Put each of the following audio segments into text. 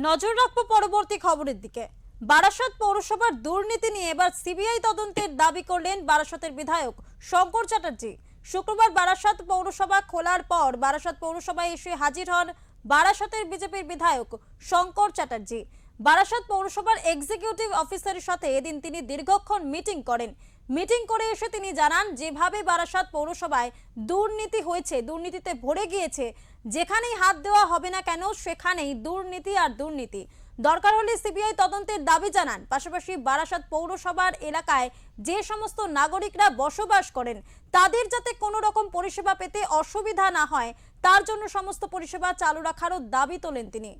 নজর রাখবো পরবর্তী খবরের দিকে। বারাসত পৌরসভার দুর্নীতি নিয়ে এবার সিবিআই তদন্তের দাবি করলেন বারাসতের বিধায়ক শঙ্কর চ্যাটার্জি। শুক্রবার বারাসত পৌরসভা খোলার পর বারাসত পৌরসভায় এসে হাজির হন বারাসতের বিজেপির বিধায়ক শঙ্কর চ্যাটার্জি। বারাসত পৌরসভার এক্সিকিউটিভ অফিসারের সাথে এদিন তিনি দীর্ঘক্ষণ মিটিং করেন। মিটিং করে এসে তিনি জানান, যেভাবে বারাসত পৌরসভায় দুর্নীতি হয়েছে, দুর্নীতিতে ভরে গিয়েছে, যেখানেই হাত দেওয়া হবে না কেন সেখানেই দুর্নীতি আর দুর্নীতি। দরকার হলে সিবিআই তদন্তের দাবি জানান। পাশাপাশি বারাসত পৌরসভার এলাকায় যে সমস্ত নাগরিকরা বসবাস করেন তাদের যাতে কোনো রকম পরিষেবা পেতে অসুবিধা না হয়, তার জন্য সমস্ত পরিষেবা চালু রাখারও দাবি তোলেন তিনি।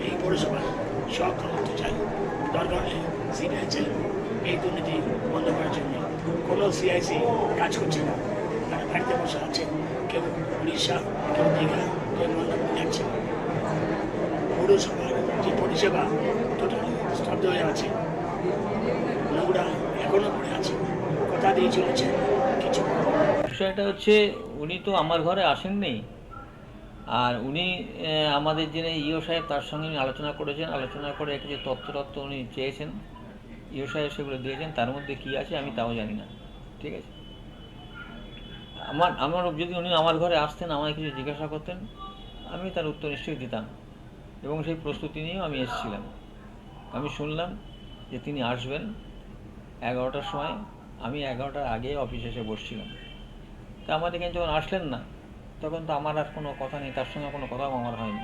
এই পৌরসভা সব করতে চাই, দরকার হলে সিবিআই চাই। এই দুর্নীতি বন্ধ করার জন্য কোনো সিআইসি কাজ করছে না, তারা বাড়িতে বসে আছে, কেউ উড়িষ্যা, কেউ দীঘা, কেউ মন্দারমণি যাচ্ছে। পৌরসভার যে পরিষেবা টোটালি স্তব্ধ হয়ে আছে, নোংরা এখনো পড়ে আছে, কথা দিয়ে চলেছে কিছু। বিষয়টা হচ্ছে, উনি তো আমার ঘরে আসেননি, আর উনি আমাদের যিনি ইও সাহেব তার সঙ্গে উনি আলোচনা করেছেন। আলোচনা করে কিছু তথ্য উনি চেয়েছেন, ইও সাহেব সেগুলো দিয়েছেন। তার মধ্যে কী আছে আমি তাও জানি না, ঠিক আছে। আমার যদি উনি আমার ঘরে আসতেন, আমায় কিছু জিজ্ঞাসা করতেন, আমি তার উত্তর নিশ্চয়ই দিতাম, এবং সেই প্রস্তুতি নিয়েও আমি এসেছিলাম। আমি শুনলাম যে তিনি আসবেন 11টার সময়। আমি 11টার আগে অফিসে এসে বসছিলাম। তা আমাদের এখানে যখন আসলেন না, তখন তো আমার আর কোনো কথা নেই, তার সঙ্গে কোনো কথাও আমার হয়নি।